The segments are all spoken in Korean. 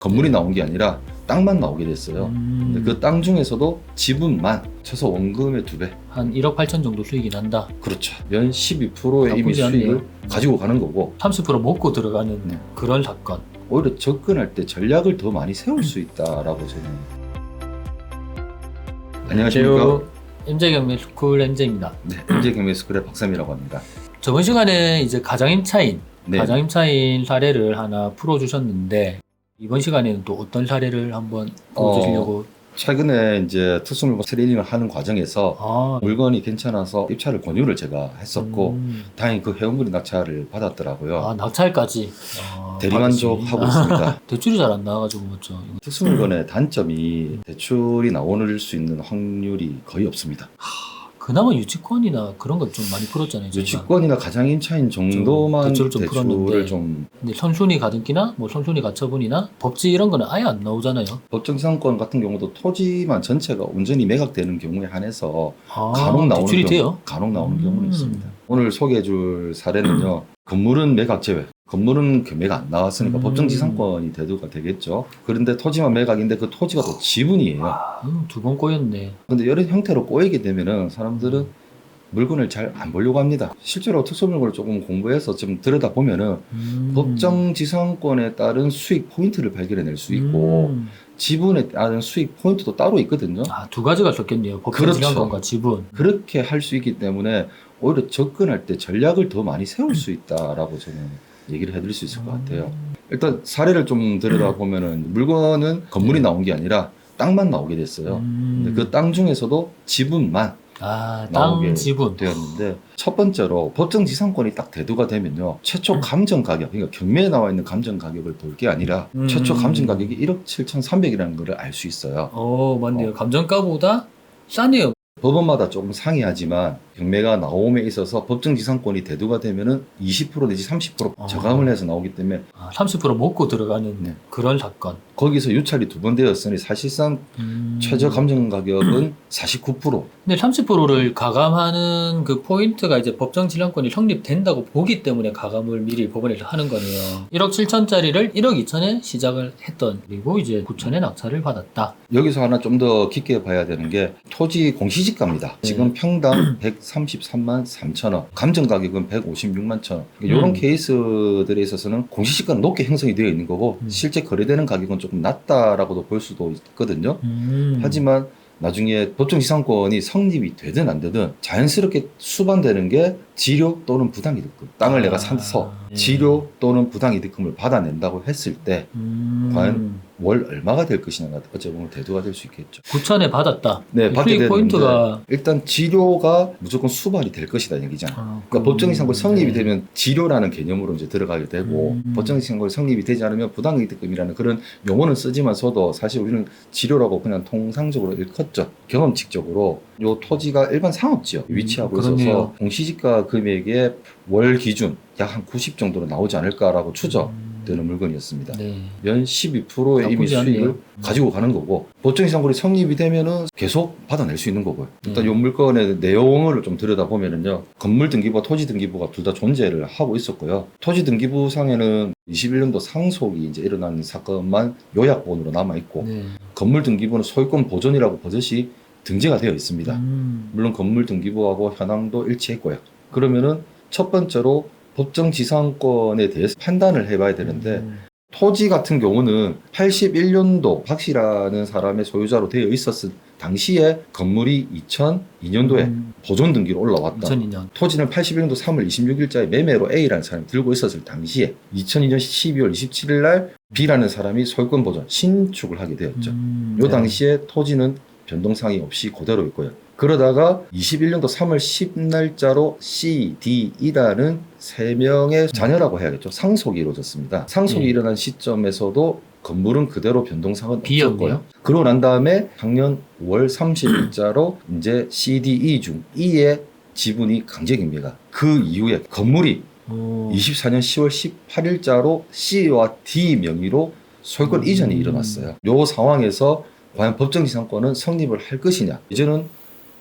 건물이 나온 게 아니라 땅만 나오게 됐어요. 근데 그 땅 중에서도 지분만 최소 원금의 2배. 한 1억 8천 정도 수익이 난다. 그렇죠. 연 12%의 이미 나쁘지 않네요. 수익을 가지고 가는 거고 30% 먹고 들어가는 네. 그런 사건. 오히려 접근할 때 전략을 더 많이 세울 수 있다라고 저는. 안녕하십니까. MJ경매 스쿨 MJ입니다. 네, MJ경매스쿨의 박삼이라고 합니다. 저번 시간에 이제 가장임차인 네. 가장임차인 사례를 하나 풀어주셨는데 이번 시간에는 또 어떤 사례를 한번 풀어주시려고? 최근에 이제 특수물건 트레이닝을 하는 과정에서 아, 물건이 괜찮아서 입찰을 권유를 제가 했었고 다행히 그 회원분이 낙찰을 받았더라고요. 아, 낙찰까지. 대리만족하고 있습니다. 대출이 잘 안 나와가지고 맞죠. 특수물건의 단점이 대출이 나올 수 있는 확률이 거의 없습니다. 그나마 유치권이나 그런 걸 좀 많이 풀었잖아요. 저희가. 유치권이나 가장임차인 정도만 대출을 좀 대출을 풀었는데. 좀 근데 선순위 가등기나 뭐 선순위 가처분이나 법지 이런 거는 아예 안 나오잖아요. 법정지상권 같은 경우도 토지만 전체가 온전히 매각되는 경우에 한해서 아, 간혹 나오는 대출이 경우, 돼요? 간혹 나오는 경우는 있습니다. 오늘 소개해줄 사례는요. 건물은 매각 제외. 건물은 매각 안 나왔으니까 법정지상권이 대두가 되겠죠. 그런데 토지만 매각인데 그 토지가 또 지분이에요. 2번 꼬였네. 근데 이런 형태로 꼬이게 되면은 사람들은 물건을 잘 안 보려고 합니다. 실제로 특수물건을 조금 공부해서 좀 들여다보면은 법정지상권에 따른 수익 포인트를 발견해낼 수 있고 지분에 따른 수익 포인트도 따로 있거든요. 아, 두 가지가 섞였네요. 법정지상권과 그렇죠. 지분. 그렇게 할 수 있기 때문에 오히려 접근할 때 전략을 더 많이 세울 수 있다라고 저는 얘기를 해드릴 수 있을 것 같아요. 일단 사례를 좀 들여다보면은 물건은 건물이 나온 게 아니라 땅만 나오게 됐어요. 근데 그 땅 중에서도 지분만 아, 나오게 땅 지분. 되었는데 첫 번째로 법정지상권이 딱 대두가 되면요. 최초 감정 가격, 그러니까 경매에 나와 있는 감정 가격을 볼 게 아니라 최초 감정 가격이 1억 7,300이라는 걸 알 수 있어요. 맞네요. 감정가보다 싸네요. 법원마다 조금 상이하지만 경매가 나옴에 있어서 법정지상권이 대두가 되면은 20% 내지 30% 저감을 해서 나오기 때문에 30% 먹고 들어가는 네. 그런 사건. 거기서 유찰이 2번 되었으니 사실상 최저 감정 가격은 49%. 근데 30%를 가감하는 그 포인트가 이제 법정지상권이 성립된다고 보기 때문에 가감을 미리 법원에서 하는 거네요. 1억 7천짜리를 1억 2천에 시작을 했던, 그리고 이제 9천에 낙찰을 받았다. 여기서 하나 좀 더 깊게 봐야 되는 게 토지 공시지가입니다. 지금 평당 133만 3천 원, 감정 가격은 156만 천 원. 이런 케이스들에 있어서는 공시지가는 높게 형성이 되어 있는 거고 실제 거래되는 가격은 조금 낮다라고도 볼 수도 있거든요. 하지만 나중에 법정지상권이 성립이 되든 안 되든 자연스럽게 수반되는 게 지료 또는 부당이득금. 땅을 내가 사서 지료 또는 부당이득금을 받아낸다고 했을 때 과연 월 얼마가 될 것이냐가 어찌 보면 대두가 될 수 있겠죠. 9천에 받았다. 네, 받게 수익 되는데 포인트가 일단 지료가 무조건 수반이 될 것이다 얘기잖아요. 그러니까 법정지상권 성립이 되면 지료라는 개념으로 이제 들어가게 되고 법정지상권 성립이 되지 않으면 부당이득금이라는 그런 용어는 쓰지만서도 사실 우리는 지료라고 그냥 통상적으로 일컫죠. 경험칙적으로 요 토지가 일반 상업지역 위치하고 그렇네요. 있어서 공시지가 금액의 월 기준 약 한 90 정도로 나오지 않을까라고 추정되는 물건이었습니다. 네. 연 12%의 이미 나쁘지 수익을 않네요. 가지고 가는 거고 법정지상권이 성립이 되면은 계속 받아낼 수 있는 거고요. 일단 이 물건의 내용을 좀 들여다보면은요. 건물등기부와 토지등기부가 둘 다 존재를 하고 있었고요. 토지등기부상에는 21년도 상속이 이제 일어난 사건만 요약본으로 남아있고 네. 건물등기부는 소유권 보존이라고 버젓이 등재가 되어 있습니다. 물론 건물등기부하고 현황도 일치했고요. 그러면은 첫 번째로 법정지상권에 대해서 판단을 해봐야 되는데 토지 같은 경우는 81년도 박 씨라는 사람의 소유자로 되어 있었을 당시에 건물이 2002년도에 보존 등기로 올라왔다. 2002년. 토지는 81년도 3월 26일자에 매매로 A라는 사람이 들고 있었을 당시에 2002년 12월 27일 날 B라는 사람이 소유권 보존 신축을 하게 되었죠. 이 당시에 토지는 변동사항이 없이 그대로 있고요. 그러다가 21년도 3월 10날짜로 C, D, E라는 3명의 자녀라고 해야겠죠. 상속이 이루어졌습니다. 상속이 일어난 시점에서도 건물은 그대로 변동사항은 B였네요. 없었고요. 그러고 난 다음에 작년 5월 30일자로 이제 C, D, E 중 E의 지분이 강제경매가 그 이후에 건물이 24년 10월 18일자로 C와 D 명의로 소유권 이전이 일어났어요. 이 상황에서 과연 법정지상권은 성립을 할 것이냐. 이제는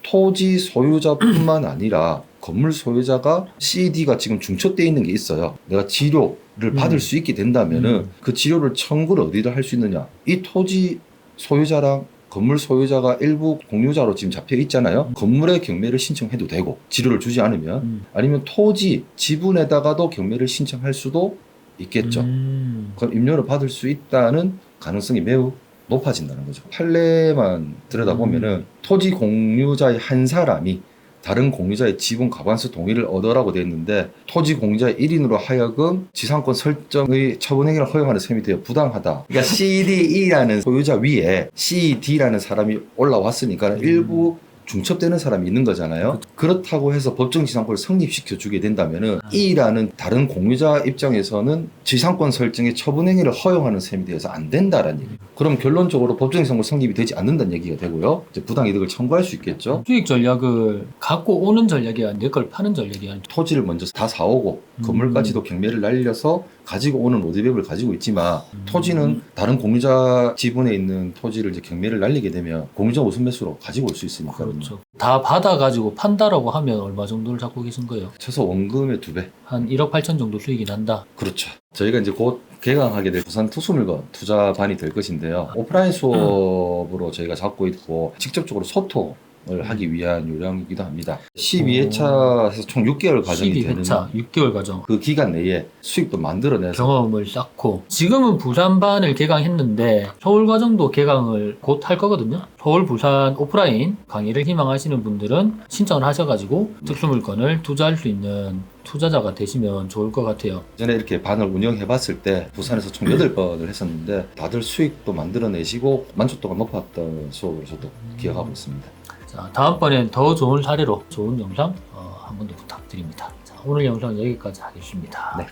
토지 소유자뿐만 아니라 건물 소유자가 CD가 지금 중첩되어 있는 게 있어요. 내가 치료를 받을 수 있게 된다면은 그 치료를 청구를 어디다 할 수 있느냐? 이 토지 소유자랑 건물 소유자가 일부 공유자로 지금 잡혀 있잖아요. 건물에 경매를 신청해도 되고 치료를 주지 않으면 아니면 토지 지분에다가도 경매를 신청할 수도 있겠죠. 그럼 임료를 받을 수 있다는 가능성이 매우 높아진다는 거죠. 판례만 들여다보면은 토지 공유자의 한 사람이 다른 공유자의 지분 과반수 동의를 얻으라고 되어 있는데 토지 공유자의 1인으로 하여금 지상권 설정의 처분행위를 허용하는 셈이 되어 부당하다. 그러니까 CDE라는 소유자 위에 CD라는 사람이 올라왔으니까 일부 중첩되는 사람이 있는 거잖아요. 그렇다고 해서 법정 지상권을 성립시켜 주게 된다면은 E라는 다른 공유자 입장에서는 지상권 설정의 처분행위를 허용하는 셈이 되어서 안 된다라는 얘기예요. 그럼 결론적으로 법정 지상권 성립이 되지 않는다는 얘기가 되고요. 이제 부당이득을 청구할 수 있겠죠. 수익 전략을 갖고 오는 전략이 아니라 내 걸 파는 전략이 아니라 토지를 먼저 다 사오고 건물까지도 경매를 날려서 가지고 오는 로드맵을 가지고 있지만 토지는 다른 공유자 지분에 있는 토지를 이제 경매를 날리게 되면 공유자 우선 매수로 가지고 올 수 있으니까. 그렇죠. 다 받아가지고 판다라고 하면 얼마 정도를 잡고 계신 거예요? 최소 원금의 2배. 한 1억 8천 정도 수익이 난다. 그렇죠. 저희가 이제 곧 개강하게 될 부산 투수물건 투자반이 될 것인데요. 오프라인 수업으로 저희가 잡고 있고 직접적으로 소통을 하기 위한 요령이기도 합니다. 12회차에서 총 6개월 과정이 12회차, 되는 6개월 과정. 그 기간 내에 수익도 만들어내서 경험을 쌓고 지금은 부산반을 개강했는데 서울 과정도 개강을 곧 할 거거든요. 서울 부산 오프라인 강의를 희망하시는 분들은 신청을 하셔가지고 특수물건을 투자할 수 있는 투자자가 되시면 좋을 것 같아요. 전에 이렇게 반을 운영해 봤을 때 부산에서 총 8번을 했었는데 다들 수익도 만들어내시고 만족도가 높았던 수업으로 저도 기억하고 있습니다. 자, 다음번엔 더 좋은 사례로 좋은 영상 한 번 더 부탁드립니다. 자, 오늘 영상 여기까지 하겠습니다. 네.